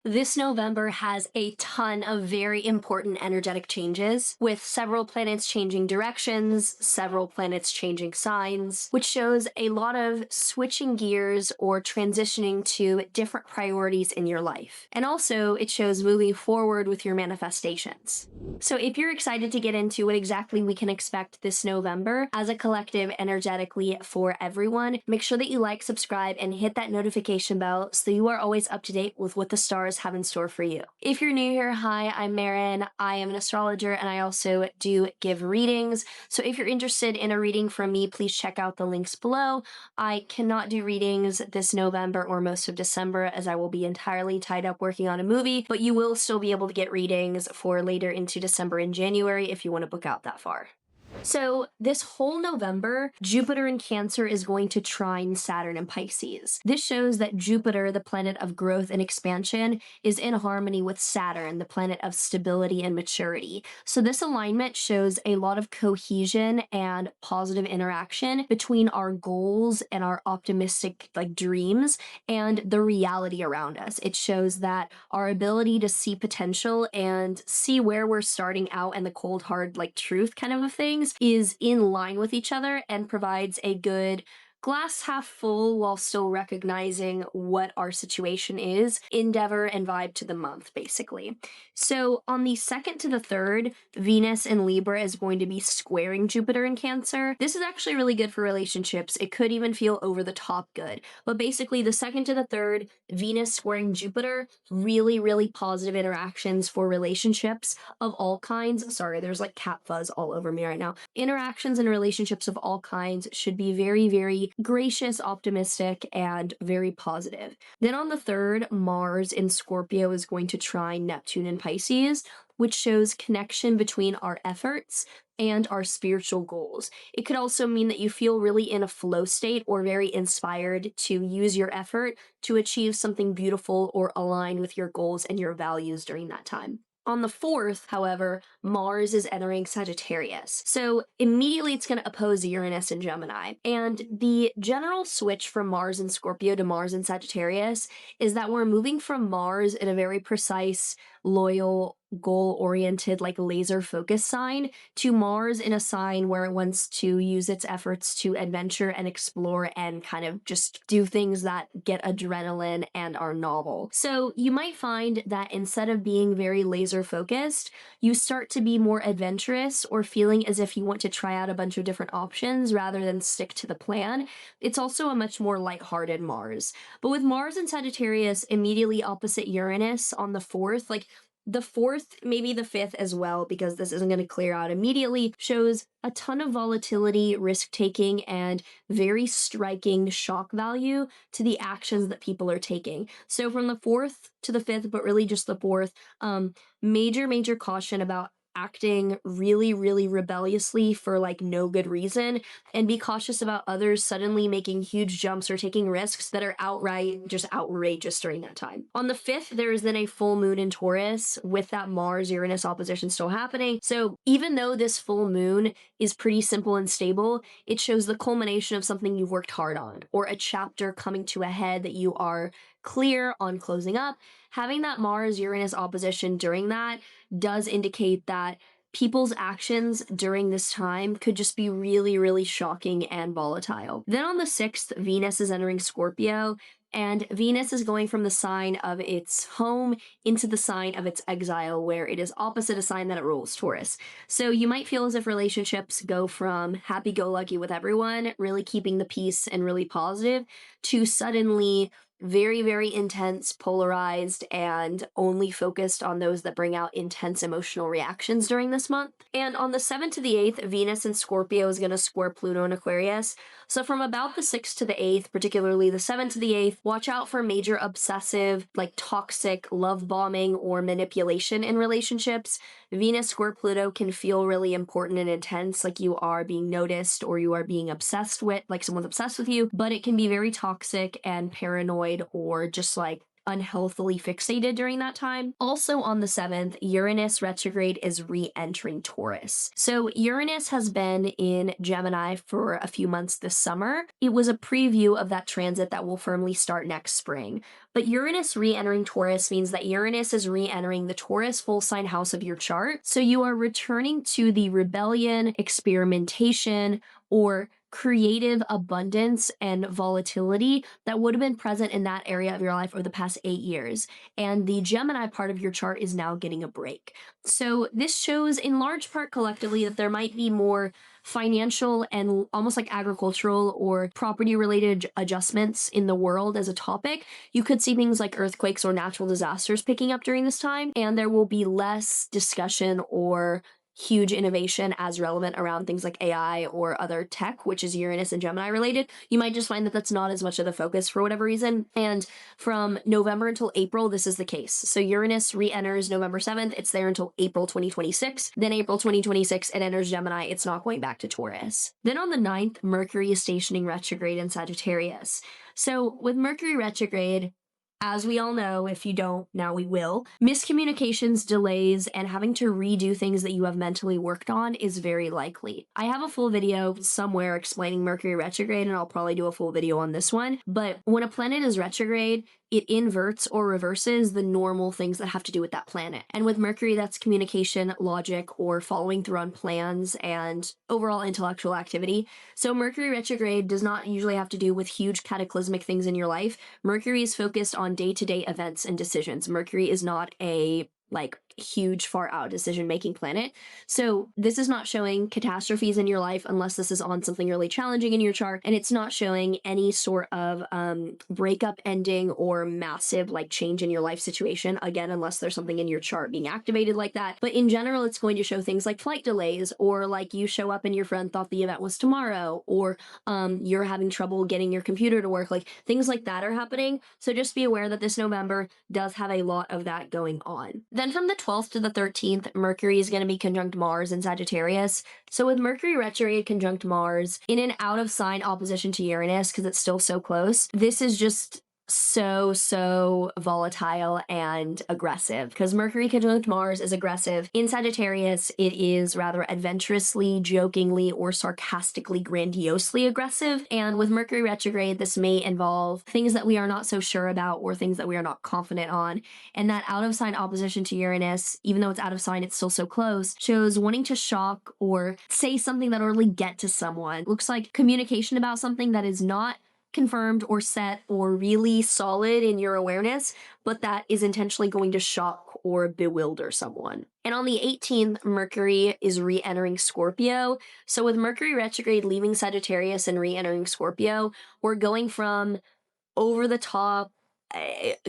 This November has a ton of very important energetic changes, with several planets changing directions, several planets changing signs, which shows a lot of switching gears or transitioning to different priorities in your life. And also, it shows moving forward with your manifestations. So if you're excited to get into what exactly we can expect this November as a collective energetically for everyone, make sure that you like, subscribe, and hit that notification bell so you are always up to date with what the stars have in store for you. If you're new here, hi, I'm Maren. I am an astrologer and I also do give readings. So if you're interested in a reading from me, please check out the links below. I cannot do readings this November or most of December as I will be entirely tied up working on a movie, but you will still be able to get readings for later into December and January if you want to book out that far. So this whole November, Jupiter in Cancer is going to trine Saturn in Pisces. This shows that Jupiter, the planet of growth and expansion, is in harmony with Saturn, the planet of stability and maturity. So this alignment shows a lot of cohesion and positive interaction between our goals and our optimistic dreams and the reality around us. It shows that our ability to see potential and see where we're starting out and the cold hard truth kind of things is in line with each other and provides a good glass half full while still recognizing what our situation is, endeavor and vibe to the month, basically. So on the 2nd to the 3rd, Venus in Libra is going to be squaring Jupiter in Cancer. This is actually really good for relationships. It could even feel over the top good. But basically, the 2nd to the 3rd, Venus squaring Jupiter, really, really positive interactions for relationships of all kinds. Sorry, there's cat fuzz all over me right now. Interactions and relationships of all kinds should be very, very gracious, optimistic, and very positive. Then on the 3rd, Mars in Scorpio is going to trine Neptune in Pisces, which shows connection between our efforts and our spiritual goals. It could also mean that you feel really in a flow state or very inspired to use your effort to achieve something beautiful or align with your goals and your values during that time. On the 4th, however, Mars is entering Sagittarius. So immediately it's going to oppose Uranus in Gemini. And the general switch from Mars in Scorpio to Mars in Sagittarius is that we're moving from Mars in a very precise, loyal, goal-oriented, laser-focused sign to Mars in a sign where it wants to use its efforts to adventure and explore and kind of just do things that get adrenaline and are novel. So you might find that instead of being very laser-focused, you start to be more adventurous or feeling as if you want to try out a bunch of different options rather than stick to the plan. It's also a much more lighthearted Mars. But with Mars and Sagittarius immediately opposite Uranus on the 4th, the 4th, maybe the 5th as well, because this isn't going to clear out immediately, shows a ton of volatility, risk-taking, and very striking shock value to the actions that people are taking. So from the 4th to the 5th, but really just the 4th, major caution about acting really, really rebelliously for no good reason, and be cautious about others suddenly making huge jumps or taking risks that are outright just outrageous during that time. On the 5th, there is then a full moon in Taurus with that Mars-Uranus opposition still happening. So even though this full moon is pretty simple and stable, it shows the culmination of something you've worked hard on, or a chapter coming to a head that you are clear on closing up. Having that Mars-Uranus opposition during that does indicate that people's actions during this time could just be really, really shocking and volatile. Then on the 6th, Venus is entering Scorpio, and Venus is going from the sign of its home into the sign of its exile, where it is opposite a sign that it rules, Taurus. So you might feel as if relationships go from happy-go-lucky with everyone, really keeping the peace and really positive, to suddenly very, very intense, polarized, and only focused on those that bring out intense emotional reactions during this month. And on the 7th to the 8th, Venus in Scorpio is going to square Pluto in Aquarius. So from about the 6th to the 8th, particularly the 7th to the 8th, watch out for major obsessive, toxic love bombing or manipulation in relationships. Venus square Pluto can feel really important and intense, like you are being noticed or you are being obsessed with, like someone's obsessed with you, but it can be very toxic and paranoid or just unhealthily fixated during that time. Also on the 7th, Uranus retrograde is re-entering Taurus. So Uranus has been in Gemini for a few months this summer. It was a preview of that transit that will firmly start next spring. But Uranus re-entering Taurus means that Uranus is re-entering the Taurus full sign house of your chart. So you are returning to the rebellion, experimentation, or creative abundance and volatility that would have been present in that area of your life over the past 8 years. And the Gemini part of your chart is now getting a break. So this shows in large part collectively that there might be more financial and almost like agricultural or property related adjustments in the world as a topic. You could see things like earthquakes or natural disasters picking up during this time, and there will be less discussion or huge innovation as relevant around things like AI or other tech, which is Uranus and Gemini related. You might just find that that's not as much of the focus for whatever reason. And from November until April, this is the case. So Uranus re-enters November 7th. It's there until April 2026. Then April 2026, it enters Gemini. It's not going back to Taurus. Then on the 9th, Mercury is stationing retrograde in Sagittarius. So with Mercury retrograde, as we all know, if you don't, now we will, miscommunications, delays, and having to redo things that you have mentally worked on is very likely. I have a full video somewhere explaining Mercury retrograde, and I'll probably do a full video on this one. But when a planet is retrograde, it inverts or reverses the normal things that have to do with that planet. And with Mercury, that's communication, logic, or following through on plans and overall intellectual activity. So Mercury retrograde does not usually have to do with huge cataclysmic things in your life. Mercury is focused on day-to-day events and decisions. Mercury is not a huge far out decision making planet. So this is not showing catastrophes in your life unless this is on something really challenging in your chart, and it's not showing any sort of breakup ending or massive change in your life situation, again, unless there's something in your chart being activated like that. But in general, it's going to show things like flight delays, or you show up and your friend thought the event was tomorrow, or you're having trouble getting your computer to work. Things like that are happening. So just be aware that this November does have a lot of that going on. Then from the 12th to the 13th, Mercury is going to be conjunct Mars in Sagittarius. So with Mercury retrograde conjunct Mars in an out of sign opposition to Uranus, because it's still so close, this is just so volatile and aggressive, because Mercury conjunct Mars is aggressive. In Sagittarius, it is rather adventurously, jokingly, or sarcastically, grandiosely aggressive. And with Mercury retrograde, this may involve things that we are not so sure about or things that we are not confident on. And that out of sign opposition to Uranus, even though it's out of sign, it's still so close, shows wanting to shock or say something that will really get to someone. Looks like communication about something that is not confirmed or set or really solid in your awareness, but that is intentionally going to shock or bewilder someone. And on the 18th, Mercury is re-entering Scorpio. So with Mercury retrograde leaving Sagittarius and re-entering Scorpio, we're going from over the top,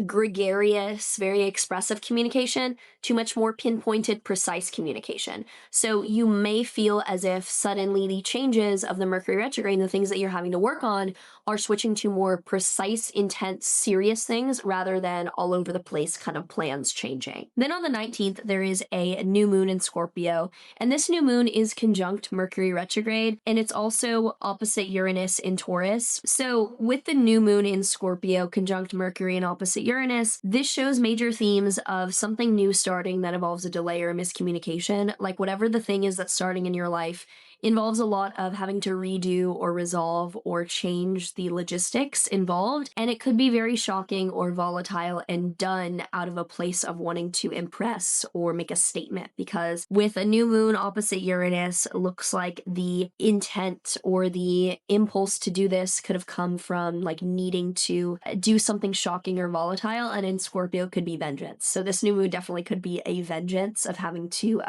gregarious, very expressive communication to much more pinpointed, precise communication. So you may feel as if suddenly the changes of the Mercury retrograde and the things that you're having to work on are switching to more precise, intense, serious things rather than all over the place kind of plans changing. Then on the 19th, there is a new moon in Scorpio, and this new moon is conjunct Mercury retrograde, and it's also opposite Uranus in Taurus. So with the new moon in Scorpio conjunct Mercury and opposite Uranus, this shows major themes of something new starting that involves a delay or a miscommunication. Whatever the thing is that's starting in your life involves a lot of having to redo or resolve or change the logistics involved, and it could be very shocking or volatile and done out of a place of wanting to impress or make a statement, because with a new moon opposite Uranus, it looks like the intent or the impulse to do this could have come from needing to do something shocking or volatile, and in Scorpio could be vengeance. So this new moon definitely could be a vengeance of having to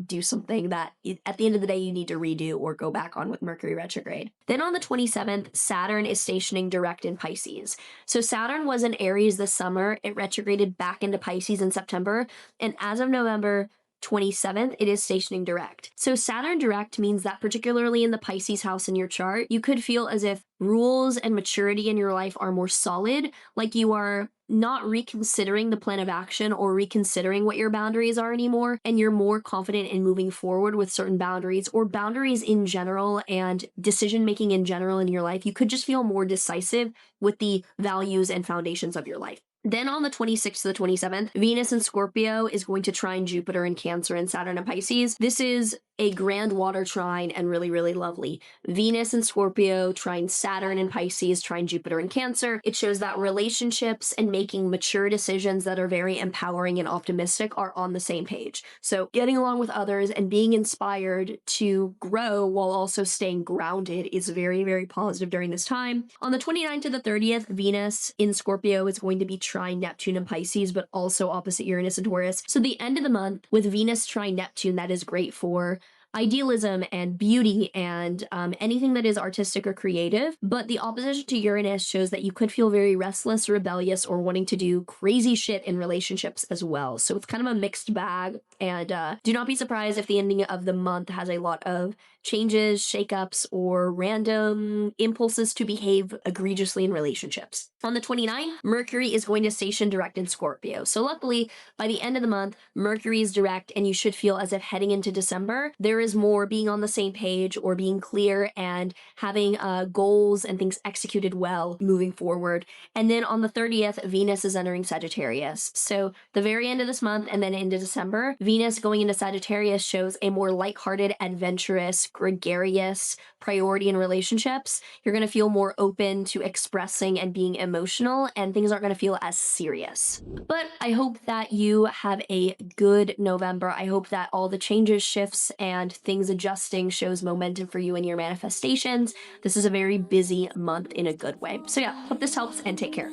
do something that at the end of the day you need to redo or go back on with Mercury retrograde. Then on the 27th, Saturn is stationing direct in Pisces. So Saturn was in Aries this summer. It retrograded back into Pisces in September, and as of November 27th, it is stationing direct. So Saturn direct means that particularly in the Pisces house in your chart, you could feel as if rules and maturity in your life are more solid, like you are not reconsidering the plan of action or reconsidering what your boundaries are anymore, and you're more confident in moving forward with certain boundaries or boundaries in general and decision making in general in your life. You could just feel more decisive with the values and foundations of your life. Then on the 26th to the 27th, Venus in Scorpio is going to trine Jupiter in Cancer and Saturn in Pisces. This is a grand water trine and really, really lovely. Venus in Scorpio, trine Saturn in Pisces, trine Jupiter in Cancer. It shows that relationships and making mature decisions that are very empowering and optimistic are on the same page. So getting along with others and being inspired to grow while also staying grounded is very, very positive during this time. On the 29th to the 30th, Venus in Scorpio is going to be trine Neptune in Pisces, but also opposite Uranus and Taurus. So the end of the month with Venus trine Neptune, that is great for idealism and beauty and anything that is artistic or creative. But the opposition to Uranus shows that you could feel very restless, rebellious, or wanting to do crazy shit in relationships as well. So it's kind of a mixed bag. And do not be surprised if the ending of the month has a lot of changes, shakeups, or random impulses to behave egregiously in relationships. On the 29th, Mercury is going to station direct in Scorpio. So luckily, by the end of the month, Mercury is direct, and you should feel as if heading into December, there is more being on the same page or being clear and having goals and things executed well moving forward. And then on the 30th, Venus is entering Sagittarius. So the very end of this month and then into December, Venus going into Sagittarius shows a more lighthearted, adventurous, gregarious priority in relationships. You're going to feel more open to expressing and being emotional, and things aren't going to feel as serious. But I hope that you have a good November. I hope that all the changes, shifts, and things adjusting shows momentum for you in your manifestations. This is a very busy month in a good way. So yeah, hope this helps, and take care.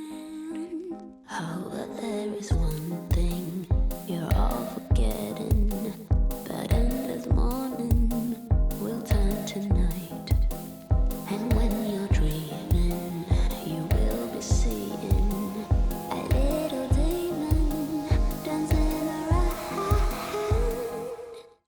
Oh, but there is one thing you're all forgetting. That endless morning will turn to night.